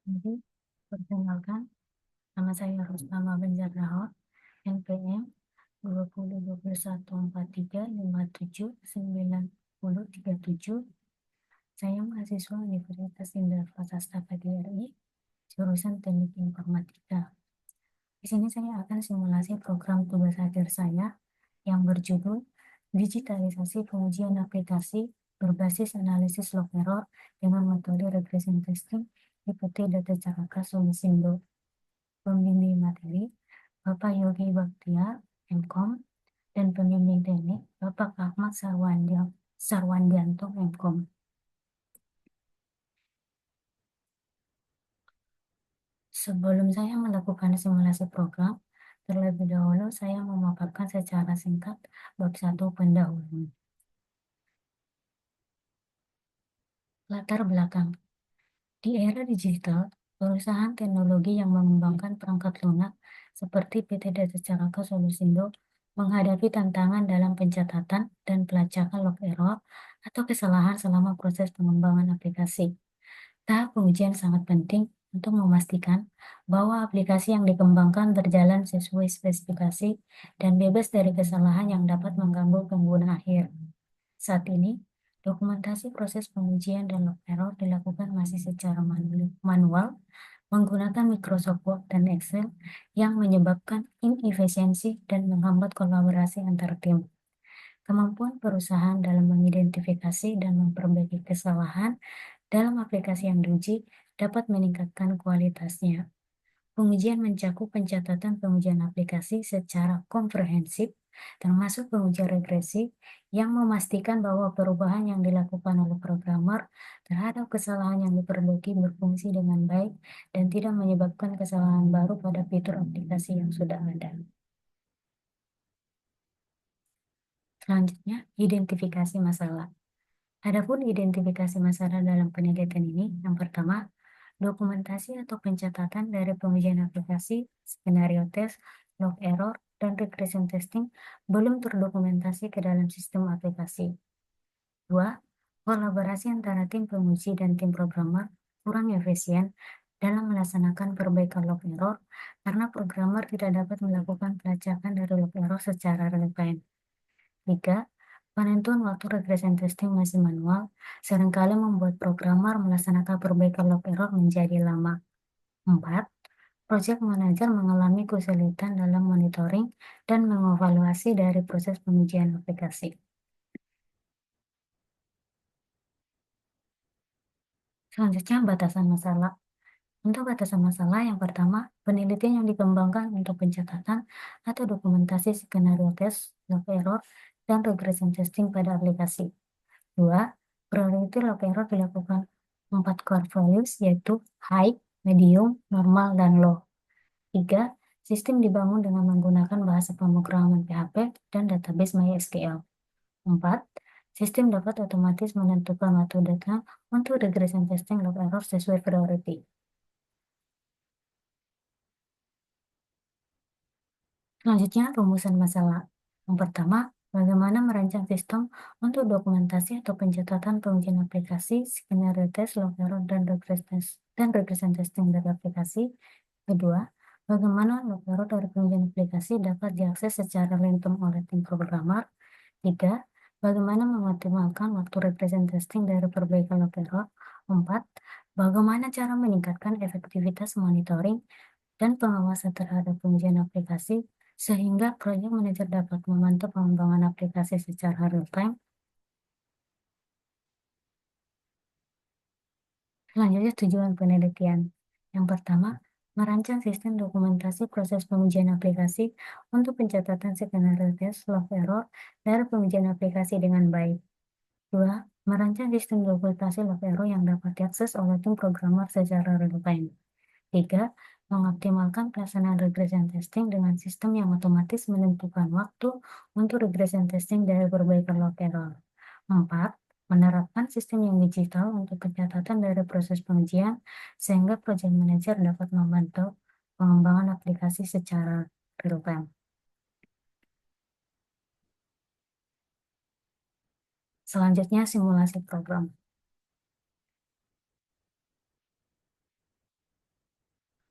Jadi, perkenalkan, nama saya Rustama Banjarnahor, NPM 202143579037. Saya mahasiswa Universitas Indah Prasasta PGRI, jurusan Teknik Informatika. Di sini saya akan simulasi program tugas akhir saya yang berjudul Digitalisasi Pengujian Aplikasi berbasis analisis log error dengan metode regression testing IPT Data Caraka Solusindo. Pembimbing materi Bapak Yogi Baktiar, MKOM, dan pembimbing teknik Bapak Ahmad Sarwandianto, MKOM. Sebelum saya melakukan simulasi program, terlebih dahulu saya memaparkan secara singkat bab 1 pendahuluan. Latar belakang. Di era digital, perusahaan teknologi yang mengembangkan perangkat lunak seperti PT Data Caraka Solusindo menghadapi tantangan dalam pencatatan dan pelacakan log error atau kesalahan selama proses pengembangan aplikasi. Tahap pengujian sangat penting untuk memastikan bahwa aplikasi yang dikembangkan berjalan sesuai spesifikasi dan bebas dari kesalahan yang dapat mengganggu pengguna akhir. Saat ini, dokumentasi proses pengujian dan log error dilakukan masih secara manual menggunakan Microsoft Word dan Excel yang menyebabkan inefisiensi dan menghambat kolaborasi antar tim. Kemampuan perusahaan dalam mengidentifikasi dan memperbaiki kesalahan dalam aplikasi yang diuji dapat meningkatkan kualitasnya. Pengujian mencakup pencatatan pengujian aplikasi secara komprehensif, termasuk pengujian regresi, yang memastikan bahwa perubahan yang dilakukan oleh programmer terhadap kesalahan yang diperbaiki berfungsi dengan baik dan tidak menyebabkan kesalahan baru pada fitur aplikasi yang sudah ada. Selanjutnya, identifikasi masalah. Adapun identifikasi masalah dalam penelitian ini, yang pertama, dokumentasi atau pencatatan dari pengujian aplikasi, skenario tes, log error, dan regression testing belum terdokumentasi ke dalam sistem aplikasi. 2. Kolaborasi antara tim penguji dan tim programmer kurang efisien dalam melaksanakan perbaikan log error karena programmer tidak dapat melakukan pelacakan dari log error secara real-time. 3. Penentuan waktu regression testing masih manual, seringkali membuat programmer melaksanakan perbaikan log error menjadi lama. 4. Project manager mengalami kesulitan dalam monitoring dan mengevaluasi dari proses pengujian aplikasi. Selanjutnya, batasan masalah. Untuk batasan masalah, yang pertama, penelitian yang dikembangkan untuk pencatatan atau dokumentasi skenario tes, log error, dan regression testing pada aplikasi. 2. Priority log error dilakukan 4 core values, yaitu high, medium, normal, dan low. 3. Sistem dibangun dengan menggunakan bahasa pemrograman PHP dan database MySQL. 4. Sistem dapat otomatis menentukan waktu datang untuk regression testing log error sesuai priority. Selanjutnya, rumusan masalah. Yang pertama, bagaimana merancang sistem untuk dokumentasi atau pencatatan pengujian aplikasi, skenario tes, log error, dan regression testing dari aplikasi. Kedua, bagaimana log error dari pengujian aplikasi dapat diakses secara random oleh tim programmer. 3. Bagaimana mengoptimalkan waktu regression testing dari perbaikan log error. 4. Bagaimana cara meningkatkan efektivitas monitoring dan pengawasan terhadap pengujian aplikasi sehingga project manager dapat memantau pengembangan aplikasi secara real-time. Selanjutnya, tujuan penelitian. Yang pertama, merancang sistem dokumentasi proses pengujian aplikasi untuk pencatatan skenario tes, log error, dari pengujian aplikasi dengan baik. 2. Merancang sistem dokumentasi log error yang dapat diakses oleh tim programmer secara real-time. 3. Mengoptimalkan pelaksanaan regression testing dengan sistem yang otomatis menentukan waktu untuk regression testing dari perbaikan log error. 4. Menerapkan sistem yang digital untuk pencatatan dari proses pengujian sehingga project manager dapat membantu pengembangan aplikasi secara real-time. Selanjutnya, simulasi program.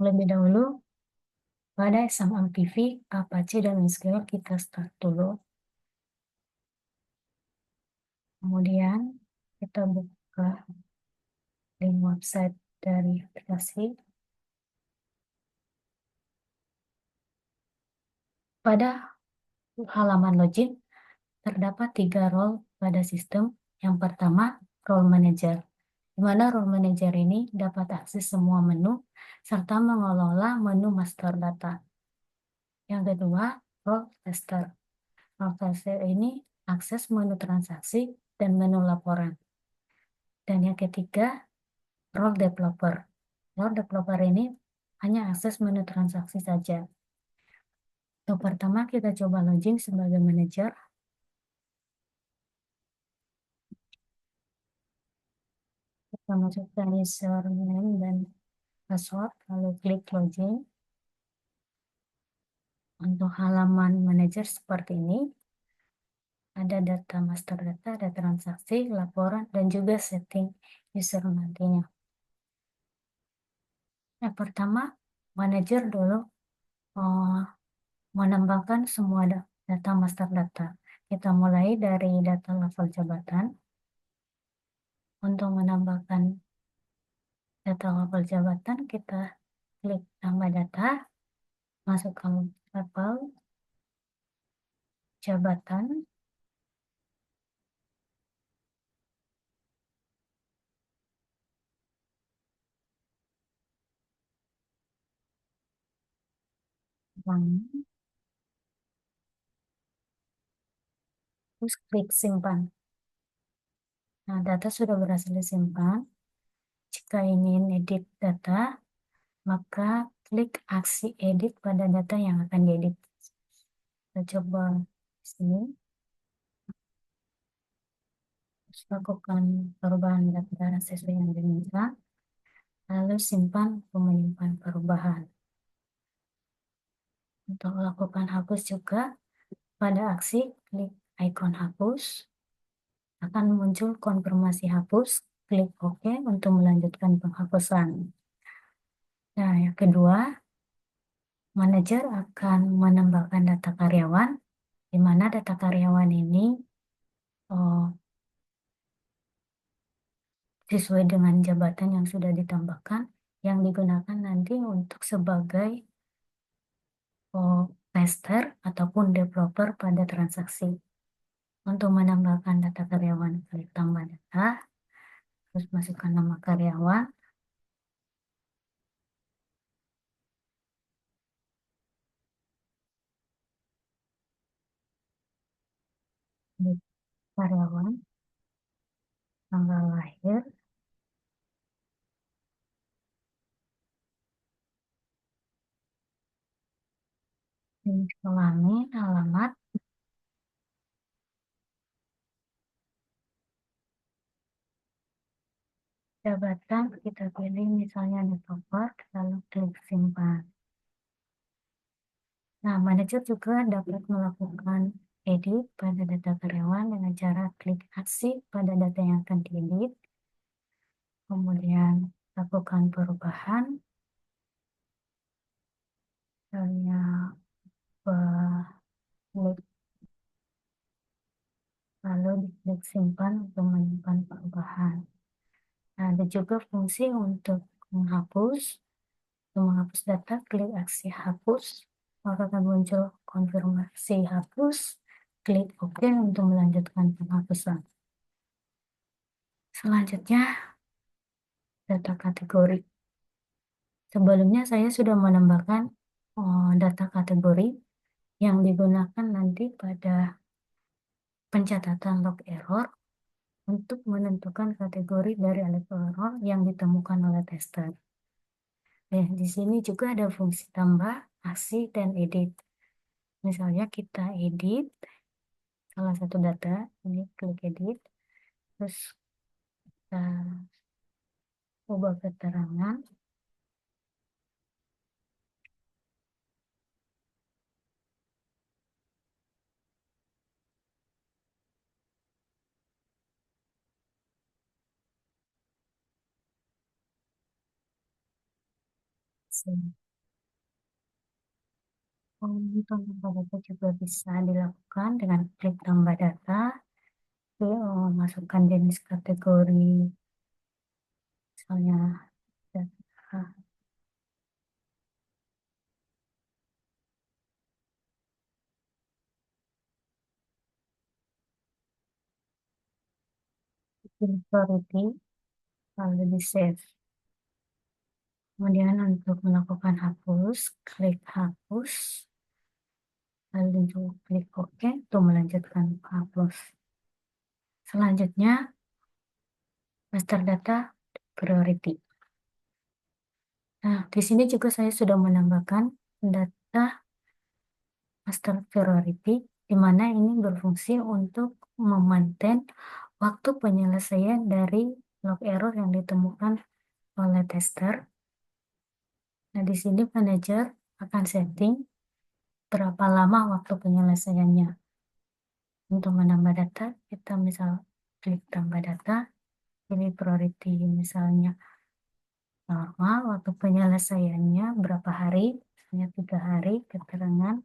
Lebih dahulu, pada SMMPV, Apache, dan SQL kita start dulu. Kemudian kita buka link website dari aplikasi. Pada halaman login, terdapat 3 role pada sistem. Yang pertama, role manager, di mana role manager ini dapat akses semua menu serta mengelola menu master data. Yang kedua, role tester. Role tester ini akses menu transaksi dan menu laporan. Dan yang ketiga, role developer. Role developer ini hanya akses menu transaksi saja. Yang pertama, kita coba login sebagai manajer. Kita masukkan username dan password, lalu klik login. Untuk halaman manajer seperti ini, ada data master data, ada transaksi, laporan, dan juga setting user nantinya. Yang pertama, manajer dulu menambahkan semua data master data. Kita mulai dari data level jabatan. Untuk menambahkan data level jabatan, kita klik tambah data, masukkan level jabatan, dan terus klik simpan. Nah, data sudah berhasil disimpan. Jika ingin edit data, maka klik aksi edit pada data yang akan diedit. Kita coba di sini. Terus lakukan perubahan data sesuai yang diminta. Lalu simpan untuk menyimpan perubahan. Untuk melakukan hapus juga, pada aksi klik ikon hapus. Akan muncul konfirmasi hapus. Klik OK untuk melanjutkan penghapusan. Nah, yang kedua, manajer akan menambahkan data karyawan, di mana data karyawan ini sesuai dengan jabatan yang sudah ditambahkan, yang digunakan nanti untuk sebagai tester ataupun developer pada transaksi. Untuk menambahkan data karyawan, klik tambah data, terus masukkan nama karyawan, klik karyawan, tanggal lahir, jenis kelamin, alamat, jabatan, kita pilih misalnya developer, lalu klik simpan. Nah, manajer juga dapat melakukan edit pada data karyawan dengan cara klik aksi pada data yang akan diedit, kemudian lakukan perubahan, misalnya klik, lalu diklik simpan untuk menyimpan perubahan. Nah, ada juga fungsi untuk menghapus. Untuk menghapus data, klik aksi hapus, maka akan muncul konfirmasi hapus, klik OK untuk melanjutkan penghapusan. Selanjutnya, data kategori. Sebelumnya saya sudah menambahkan data kategori yang digunakan nanti pada pencatatan log error untuk menentukan kategori dari error yang ditemukan oleh tester. Nah, di sini juga ada fungsi tambah, aksi, dan edit. Misalnya kita edit salah satu data, ini klik edit, terus kita ubah keterangan, Untuk tambah data juga bisa dilakukan dengan klik tambah data, masukkan jenis kategori, misalnya data authority, lalu di save. Kemudian untuk melakukan hapus, klik hapus, lalu klik OK untuk melanjutkan hapus. Selanjutnya, master data priority. Nah, di sini juga saya sudah menambahkan data master priority, di mana ini berfungsi untuk memaintain waktu penyelesaian dari log error yang ditemukan oleh tester. Nah, di sini manajer akan setting berapa lama waktu penyelesaiannya. Untuk menambah data, kita misal klik tambah data, pilih priority misalnya normal, waktu penyelesaiannya berapa hari, misalnya 3 hari, keterangan.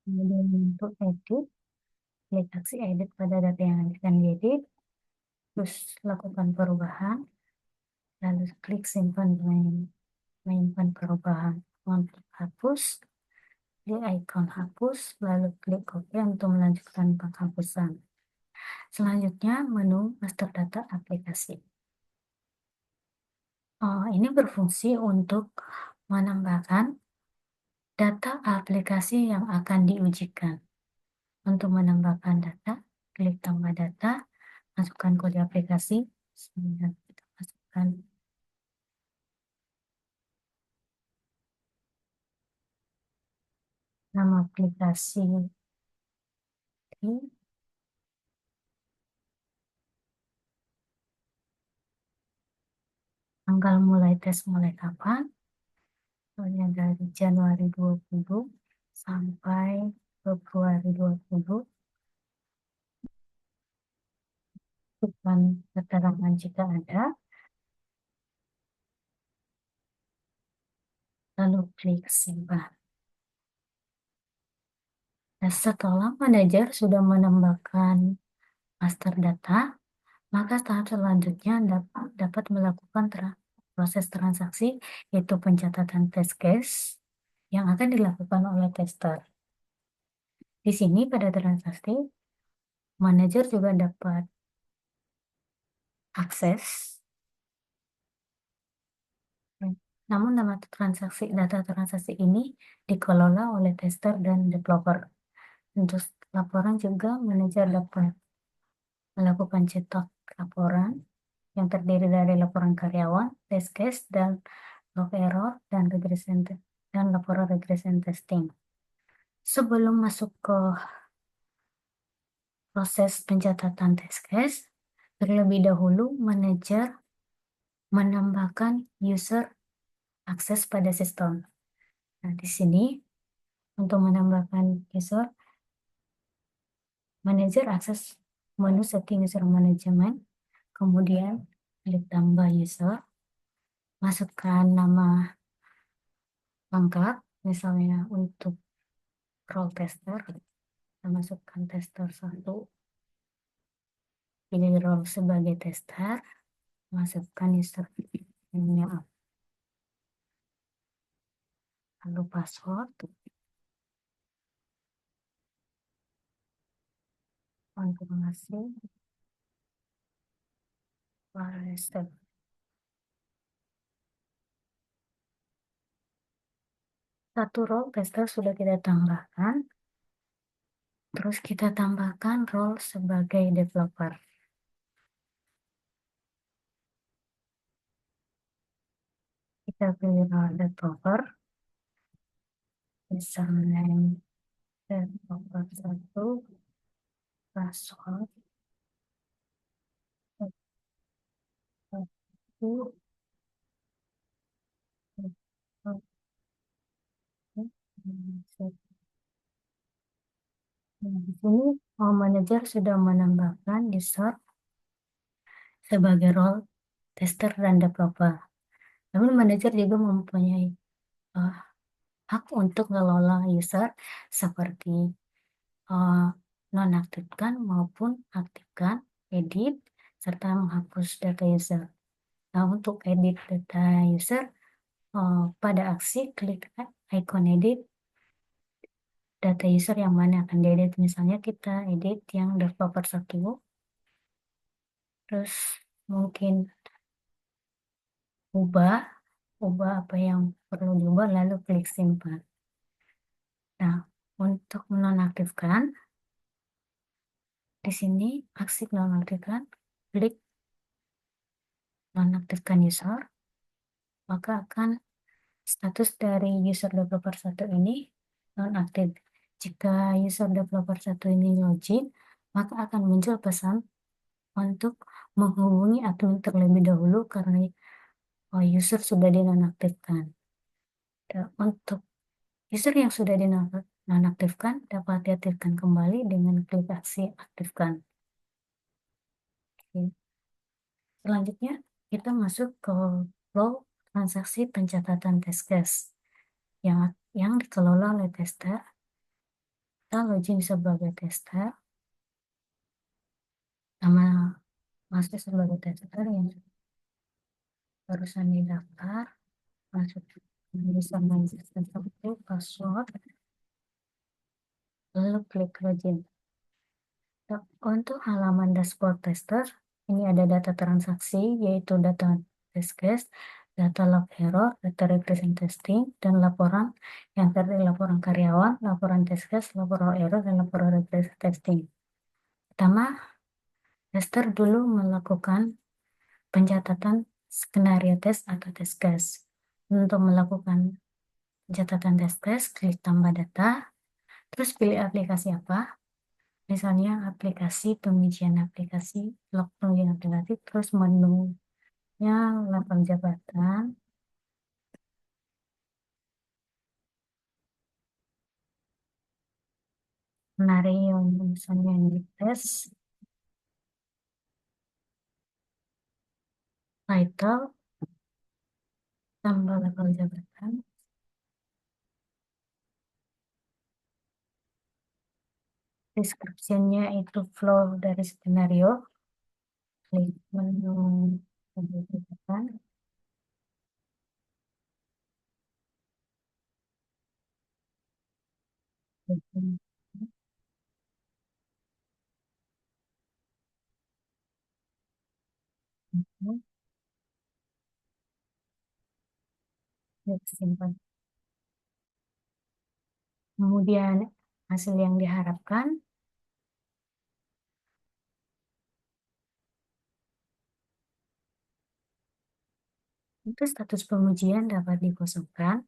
Kemudian untuk edit, klik aksi edit pada data yang akan diedit, terus lakukan perubahan, lalu klik simpan menyimpan perubahan. Untuk hapus, di icon hapus, lalu klik OK untuk melanjutkan penghapusan. Selanjutnya, menu master data aplikasi. Ini berfungsi untuk menambahkan data aplikasi yang akan diujikan. Untuk menambahkan data, klik tambah data, masukkan kode aplikasi, kemudian kita masukkan nama aplikasi, tanggal mulai tes mulai kapan, soalnya dari Januari 20 sampai Februari 20, bukan keterangan jika ada, lalu klik simpan. Nah, setelah manajer sudah menambahkan master data, maka tahap selanjutnya dapat melakukan proses transaksi, yaitu pencatatan test case yang akan dilakukan oleh tester. Di sini pada transaksi, manajer juga dapat akses, namun data transaksi ini dikelola oleh tester dan developer. Untuk laporan juga manajer dapat melakukan cetak laporan yang terdiri dari laporan karyawan, test case, dan log error, dan laporan regression testing. Sebelum masuk ke proses pencatatan test case, terlebih dahulu manajer menambahkan user akses pada sistem. Nah, di sini untuk menambahkan user, manajer akses menu setting user management, kemudian klik tambah user, masukkan nama lengkap, misalnya untuk role tester, kita masukkan tester 1, pilih role sebagai tester, masukkan username-nya, lalu password, konfirmasi, step. Satu role tester sudah kita tambahkan, terus kita tambahkan role sebagai developer. Kita pilih role developer, username developer 1, password 1, Di sini manajer sudah menambahkan user sebagai role tester dan developer. Namun manajer juga mempunyai uh, hak untuk mengelola user seperti uh, nonaktifkan maupun aktifkan, edit, serta menghapus data user. Nah, untuk edit data user, pada aksi klik icon edit data user yang mana akan diedit. Misalnya kita edit yang developer 1, terus mungkin ubah, ubah apa yang perlu diubah, lalu klik simpan. Nah, untuk menonaktifkan, di sini aksi nonaktifkan, klik nonaktifkan user, maka akan status dari user developer 1 ini nonaktif. Jika user developer 1 ini login, maka akan muncul pesan untuk menghubungi admin terlebih dahulu karena user sudah dinonaktifkan. Untuk user yang sudah dinonaktifkan dapat diaktifkan kembali dengan klik aksi aktifkan. Oke. Selanjutnya, kita masuk ke flow transaksi pencatatan test case yang dikelola oleh tester. Kita login sebagai tester, nama masuk sebagai tester yang barusan didaftar, masuk username sistem seperti password, lalu klik login. Untuk halaman dashboard tester, ini ada data transaksi, yaitu data test case, data log error, data regression testing, dan laporan yang terdiri laporan karyawan, laporan test case, laporan error, dan laporan regression testing. Pertama, tester dulu melakukan pencatatan skenario test atau test case. Untuk melakukan pencatatan test case, klik tambah data, terus pilih aplikasi apa. Misalnya aplikasi pengujian aplikasi, log pengujian aplikasi, terus menunya level jabatan, skenario misalnya yang dites, title, tambah level jabatan, description-nya itu flow dari skenario, klik menu level jabatan, klik menu, klik simpan. Kemudian hasil yang diharapkan, itu status pengujian dapat dikosongkan,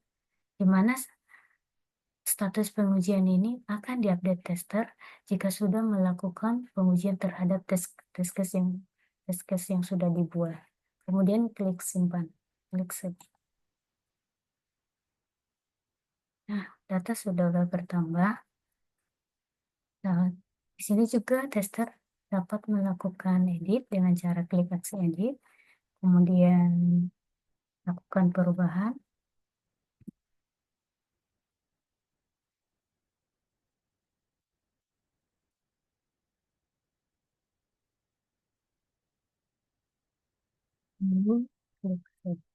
di mana status pengujian ini akan diupdate tester jika sudah melakukan pengujian terhadap test case yang sudah dibuat. Kemudian klik simpan, klik save. Nah, data sudah bertambah. Nah, di sini juga tester dapat melakukan edit dengan cara klik aksi edit, kemudian lakukan perubahan. Lalu klik save.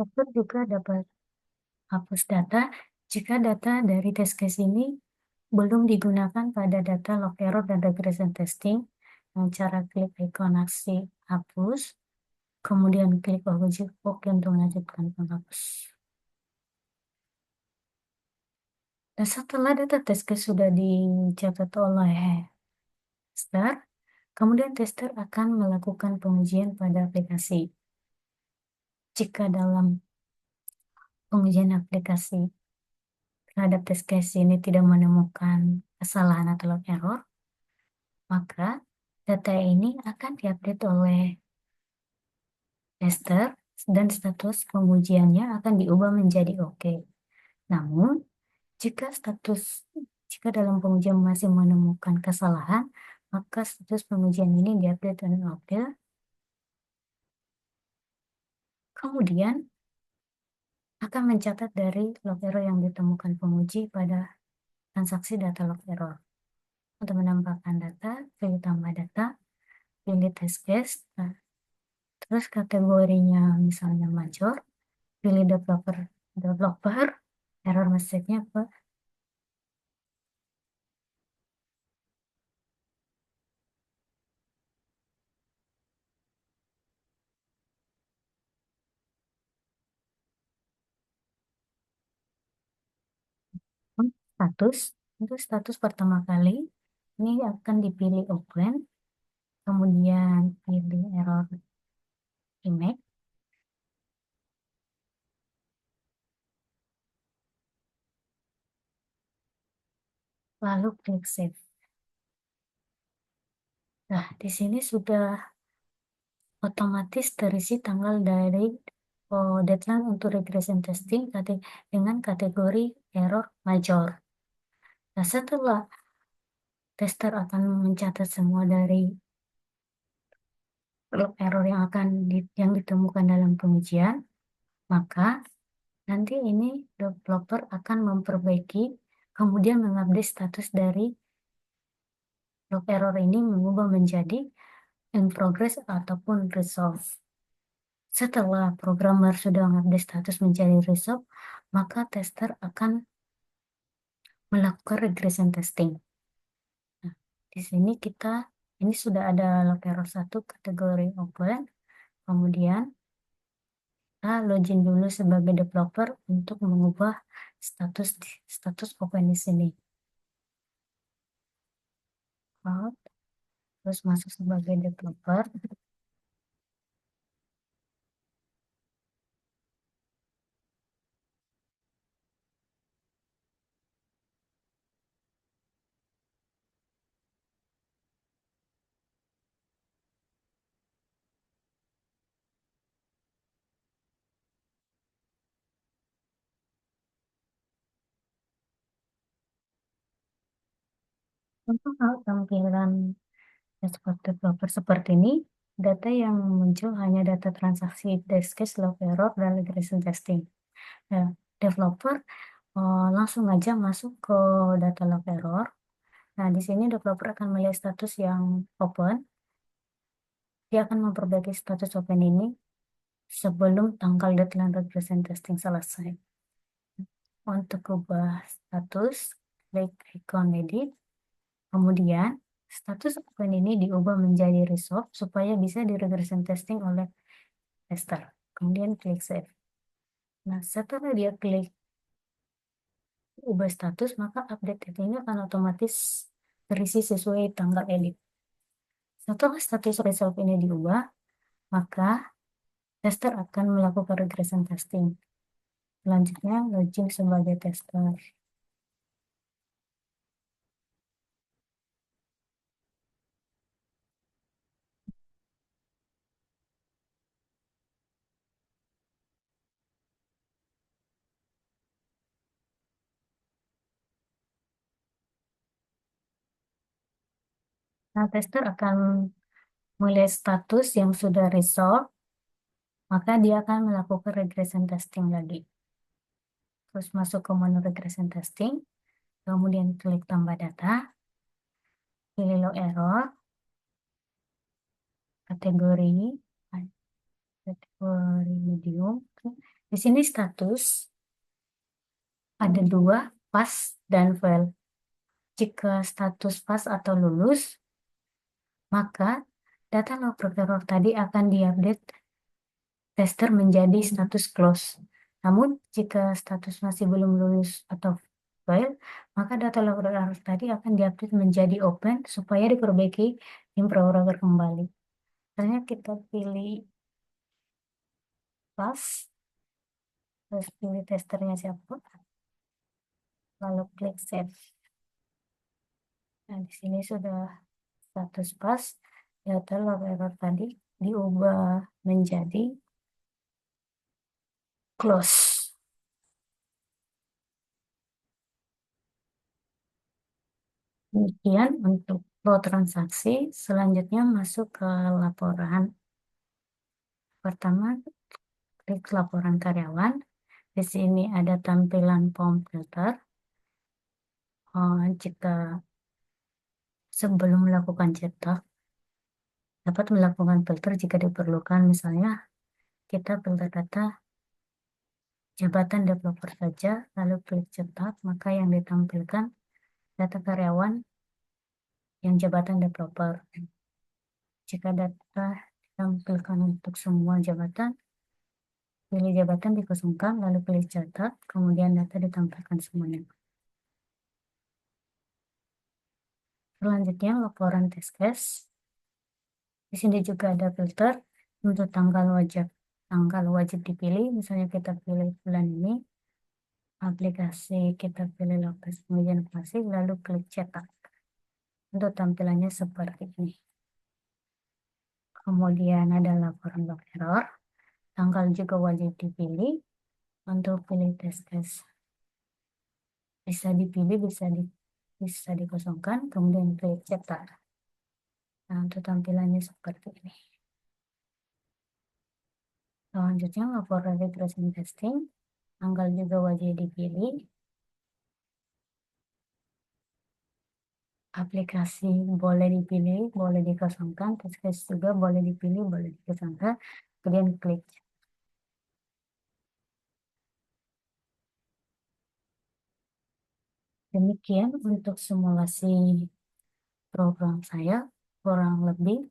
Dokter juga dapat hapus data jika data dari test case ini belum digunakan pada data log error dan regression testing dengan cara klik ikon aksi hapus, kemudian klik objek OK untuk melanjutkan penghapus. Dan setelah data test case sudah dicatat oleh tester, kemudian tester akan melakukan pengujian pada aplikasi. Jika dalam pengujian aplikasi terhadap test case ini tidak menemukan kesalahan atau log error, maka data ini akan diupdate oleh tester dan status pengujiannya akan diubah menjadi oke. Namun, jika dalam pengujian masih menemukan kesalahan, maka status pengujian ini diupdate dengan oke. Kemudian akan mencatat dari log error yang ditemukan penguji pada transaksi data log error. Untuk menambahkan data, pilih tambah data, pilih test case, terus kategorinya misalnya major, pilih developer, error message-nya apa? Status. Untuk status pertama kali, ini akan dipilih open, kemudian pilih error image, lalu klik save. Nah, di sini sudah otomatis terisi tanggal dari deadline untuk regression testing dengan kategori error major. Nah, setelah tester akan mencatat semua dari log error yang ditemukan dalam pengujian, maka nanti ini developer akan memperbaiki, kemudian mengupdate status dari log error ini mengubah menjadi in progress ataupun resolve. Setelah programmer sudah mengupdate status menjadi resolve, maka tester akan melakukan regression testing. Nah, di sini ini sudah ada log error 1 kategori open, kemudian kita login dulu sebagai developer untuk mengubah status open di sini. Terus masuk sebagai developer. Untuk hal tampilan dashboard developer seperti ini, data yang muncul hanya data transaksi, test case, log error, dan regression testing. Nah, developer langsung aja masuk ke data log error. Nah, di sini developer akan melihat status yang open. Dia akan memperbaiki status open ini sebelum tanggal deadline regression testing selesai. Untuk ubah status, klik ikon edit. Kemudian, status open ini diubah menjadi resolve supaya bisa di regression testing oleh tester. Kemudian klik save. Nah, setelah dia klik ubah status, maka update ini akan otomatis terisi sesuai tanggal edit. Setelah status resolve ini diubah, maka tester akan melakukan regression testing. Selanjutnya, login sebagai tester. Nah, tester akan melihat status yang sudah resolve, maka dia akan melakukan regression testing lagi. Terus masuk ke menu regression testing, kemudian klik tambah data, pilih log error, kategori medium, Di sini status ada dua, pass dan fail. Jika status pass atau lulus, maka data log error tadi akan diupdate tester menjadi status close. Namun, jika status masih belum lulus atau fail, maka data log error tadi akan diupdate menjadi open supaya diperbaiki in progress kembali. Misalnya kita pilih pass, terus pilih testernya siapa, lalu klik save. Nah, di sini sudah status pass, data log error tadi diubah menjadi close. Demikian untuk flow transaksi. Selanjutnya masuk ke laporan. Pertama, klik laporan karyawan. Di sini ada tampilan form filter. Jika sebelum melakukan cetak, dapat melakukan filter jika diperlukan. Misalnya, kita filter data jabatan developer saja, lalu klik cetak, maka yang ditampilkan data karyawan yang jabatan developer. Jika data ditampilkan untuk semua jabatan, pilih jabatan dikosongkan, lalu pilih cetak, kemudian data ditampilkan semuanya. Selanjutnya, laporan test case. Di sini juga ada filter untuk tanggal wajib dipilih. Misalnya kita pilih bulan ini, aplikasi kita pilih lokasi pengujian aplikasi, lalu klik cetak. Untuk tampilannya seperti ini. Kemudian ada laporan log error. Tanggal juga wajib dipilih. Untuk pilih test case, bisa dipilih, bisa dikosongkan, kemudian klik cetak. Nah, untuk tampilannya seperti ini. Selanjutnya, laporan regression testing. Tanggal juga wajib dipilih. Aplikasi boleh dipilih, boleh dikosongkan. Test case juga boleh dipilih, boleh dikosongkan. Kemudian klik. Demikian untuk simulasi program saya. Kurang lebih,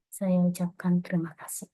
saya ucapkan terima kasih.